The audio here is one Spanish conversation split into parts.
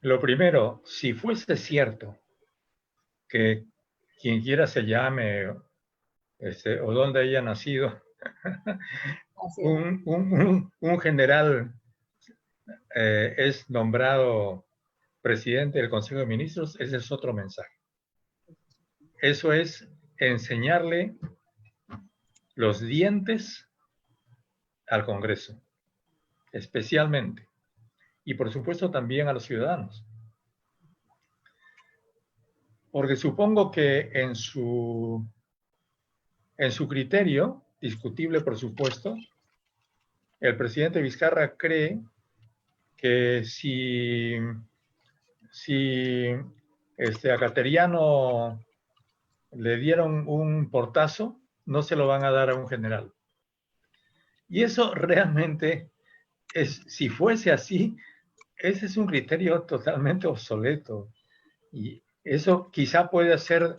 Lo primero, si fuese cierto que quien quiera se llame o donde haya nacido, Así es. un general es nombrado presidente del Consejo de Ministros, ese es otro mensaje. Eso es enseñarle los dientes al Congreso, especialmente, y por supuesto también a los ciudadanos. Porque supongo que en su criterio, discutible por supuesto, el presidente Vizcarra cree que si a Cateriano le dieron un portazo, no se lo van a dar a un general. Y eso realmente si fuese así, ese es un criterio totalmente obsoleto. Y eso quizá puede ser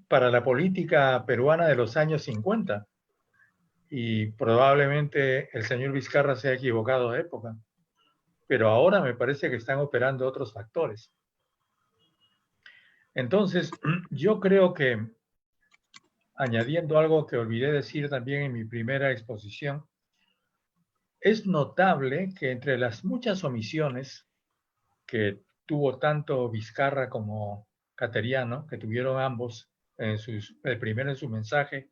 para la política peruana de los años 50. Y probablemente el señor Vizcarra se ha equivocado de época. Pero ahora me parece que están operando otros factores. Entonces, yo creo que, añadiendo algo que olvidé decir también en mi primera exposición, es notable que entre las muchas omisiones que tuvo tanto Vizcarra como Cateriano, que tuvieron ambos, el primero en su mensaje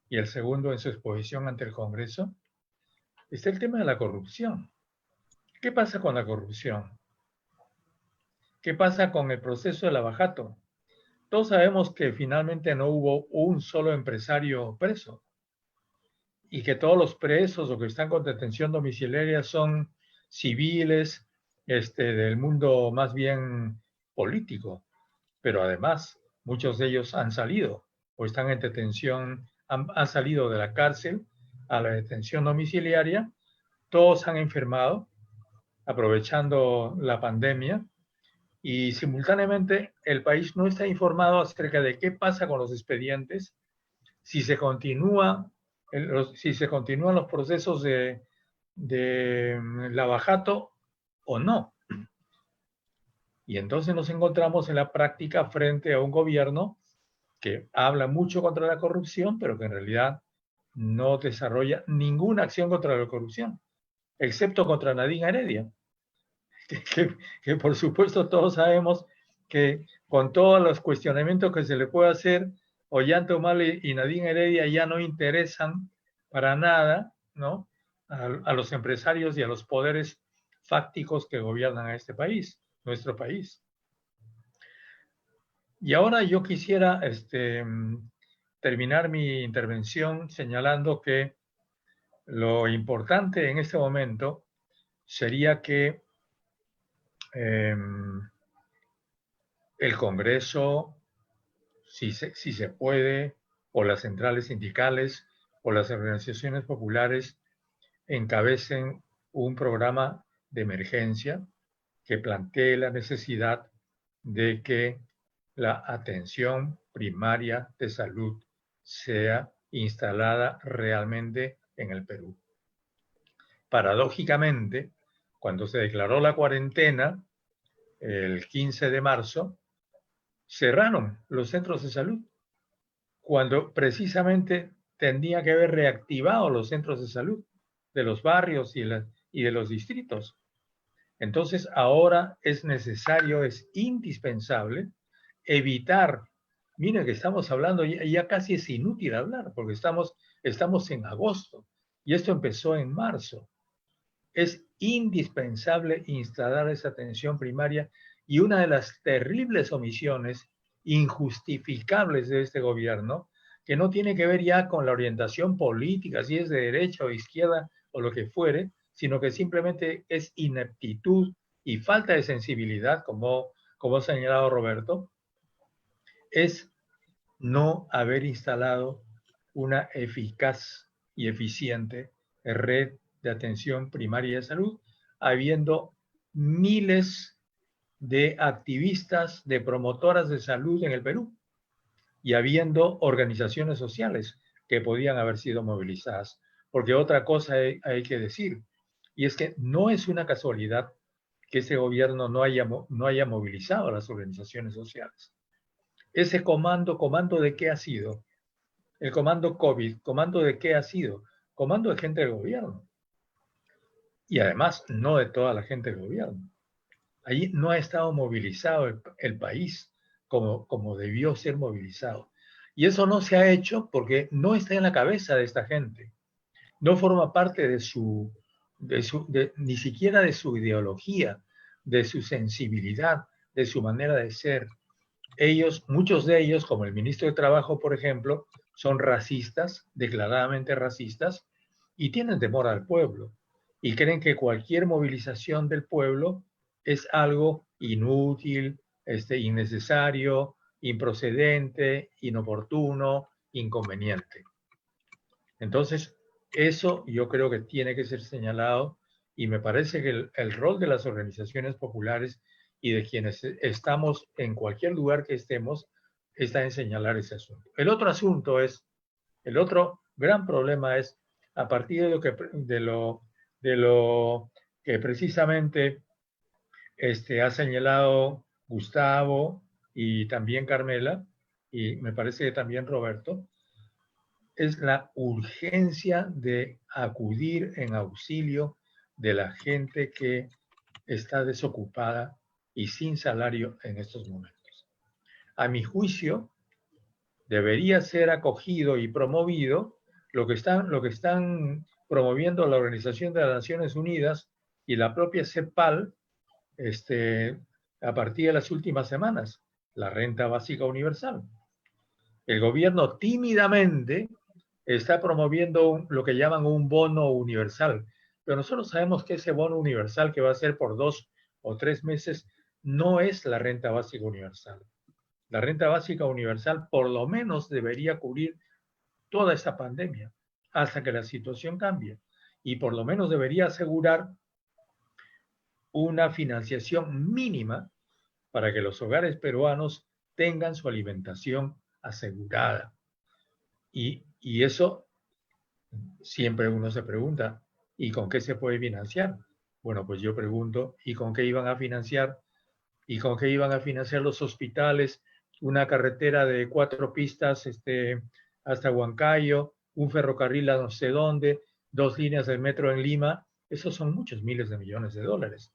y el segundo en su exposición ante el Congreso, está el tema de la corrupción. ¿Qué pasa con la corrupción? ¿Qué pasa con el proceso de lavajato? Todos sabemos que finalmente no hubo un solo empresario preso y que todos los presos o que están con detención domiciliaria son civiles del mundo más bien político, pero además muchos de ellos han salido o están en detención, han salido de la cárcel a la detención domiciliaria, todos han enfermado aprovechando la pandemia y simultáneamente el país no está informado acerca de qué pasa con los expedientes, si se continúa, si se continúan los procesos de lavajato o no. Y entonces nos encontramos en la práctica frente a un gobierno que habla mucho contra la corrupción, pero que en realidad no desarrolla ninguna acción contra la corrupción, excepto contra Nadine Heredia, que por supuesto todos sabemos que con todos los cuestionamientos que se le puede hacer, Ollanta Humala y Nadine Heredia ya no interesan para nada, ¿no? A los empresarios y a los poderes fácticos que gobiernan a este país, nuestro país. Y ahora yo quisiera terminar mi intervención señalando que lo importante en este momento sería que eh, el Congreso, si se puede, o las centrales sindicales, o las organizaciones populares, encabecen un programa de emergencia que plantee la necesidad de que la atención primaria de salud sea instalada realmente en el Perú. Paradójicamente, cuando se declaró la cuarentena, el 15 de marzo, cerraron los centros de salud, cuando precisamente tendría que haber reactivado los centros de salud de los barrios y de los distritos. Entonces, ahora es necesario, es indispensable evitar, miren que estamos hablando, ya casi es inútil hablar, porque estamos en agosto y esto empezó en marzo. Es indispensable instalar esa atención primaria y una de las terribles omisiones injustificables de este gobierno, que no tiene que ver ya con la orientación política, si es de derecha o izquierda o lo que fuere, sino que simplemente es ineptitud y falta de sensibilidad, como ha señalado Roberto, es no haber instalado una eficaz y eficiente red de atención primaria de salud, habiendo miles de activistas, de promotoras de salud en el Perú y habiendo organizaciones sociales que podían haber sido movilizadas. Porque otra cosa hay que decir, y es que no es una casualidad que ese gobierno no haya movilizado a las organizaciones sociales. Ese ¿comando de qué ha sido? El comando COVID, ¿comando de qué ha sido? Comando de gente del gobierno. Y además, no de toda la gente del gobierno. Allí no ha estado movilizado el país como debió ser movilizado. Y eso no se ha hecho porque no está en la cabeza de esta gente. No forma parte ni siquiera de su ideología, de su sensibilidad, de su manera de ser. Muchos de ellos, como el ministro de Trabajo, por ejemplo, son racistas, declaradamente racistas, y tienen temor al pueblo. Y creen que cualquier movilización del pueblo es algo inútil, innecesario, improcedente, inoportuno, inconveniente. Entonces, eso yo creo que tiene que ser señalado y me parece que el rol de las organizaciones populares y de quienes estamos en cualquier lugar que estemos está en señalar ese asunto. El otro gran problema es a partir de lo que precisamente ha señalado Gustavo y también Carmela, y me parece que también Roberto, es la urgencia de acudir en auxilio de la gente que está desocupada y sin salario en estos momentos. A mi juicio, debería ser acogido y promovido lo que están promoviendo la Organización de las Naciones Unidas y la propia CEPAL a partir de las últimas semanas, la renta básica universal. El gobierno tímidamente está promoviendo lo que llaman un bono universal, pero nosotros sabemos que ese bono universal que va a ser por 2 o 3 meses no es la renta básica universal. La renta básica universal por lo menos debería cubrir toda esta pandemia hasta que la situación cambie y por lo menos debería asegurar una financiación mínima para que los hogares peruanos tengan su alimentación asegurada. Y eso siempre uno se pregunta, ¿y con qué se puede financiar? Bueno, pues yo pregunto, ¿y con qué iban a financiar? ¿Y con qué iban a financiar los hospitales? Una carretera de 4 pistas hasta Huancayo, un ferrocarril a no sé dónde, 2 líneas del metro en Lima. Esos son muchos miles de millones de dólares.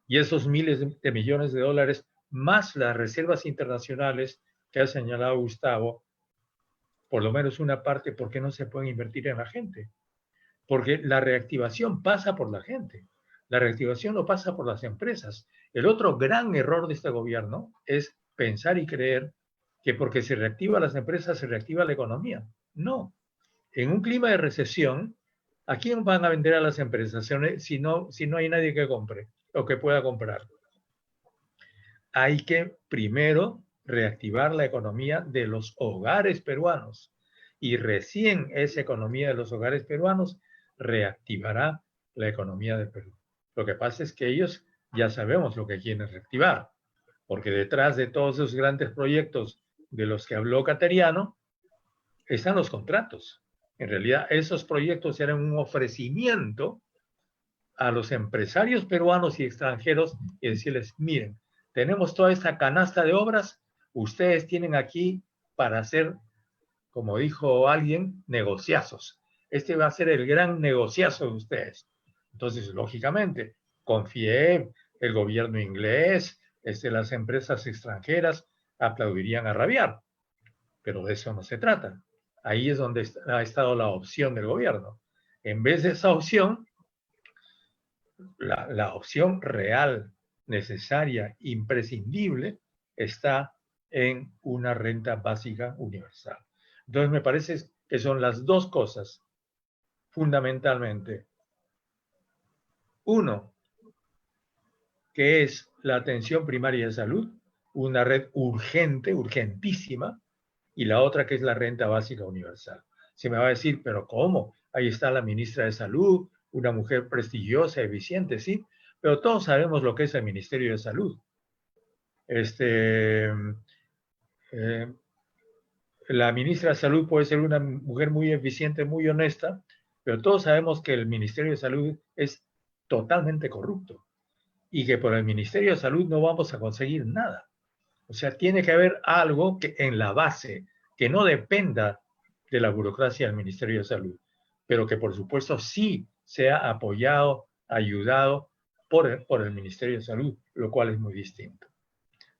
Y esos miles de millones de dólares, más las reservas internacionales que ha señalado Gustavo, por lo menos una parte, ¿por qué no se pueden invertir en la gente? Porque la reactivación pasa por la gente. La reactivación no pasa por las empresas. El otro gran error de este gobierno es pensar y creer que porque se reactivan las empresas se reactiva la economía. No. En un clima de recesión, ¿a quién van a vender a las empresas si no hay nadie que compre o que pueda comprar? Hay que primero reactivar la economía de los hogares peruanos y recién esa economía de los hogares peruanos reactivará la economía del Perú. Lo que pasa es que ellos ya sabemos lo que quieren reactivar, porque detrás de todos esos grandes proyectos de los que habló Cateriano están los contratos. En realidad, esos proyectos eran un ofrecimiento a los empresarios peruanos y extranjeros y decirles, miren, tenemos toda esta canasta de obras, ustedes tienen aquí para hacer, como dijo alguien, negociazos. Este va a ser el gran negociazo de ustedes. Entonces, lógicamente, confié, el gobierno inglés, las empresas extranjeras aplaudirían a rabiar, pero de eso no se trata. Ahí es donde ha estado la opción del gobierno. En vez de esa opción, la opción real, necesaria, imprescindible, está en una renta básica universal. Entonces me parece que son las dos cosas, fundamentalmente. Uno, que es la atención primaria de salud, una red urgente, urgentísima, y la otra que es la renta básica universal. Se me va a decir, pero ¿cómo? Ahí está la ministra de Salud, una mujer prestigiosa, eficiente, sí, pero todos sabemos lo que es el Ministerio de Salud. La ministra de Salud puede ser una mujer muy eficiente, muy honesta, pero todos sabemos que el Ministerio de Salud es totalmente corrupto. y que por el Ministerio de Salud no vamos a conseguir nada. O sea, tiene que haber algo que en la base, que no dependa de la burocracia del Ministerio de Salud, pero que por supuesto sí sea apoyado, ayudado por el Ministerio de Salud, lo cual es muy distinto.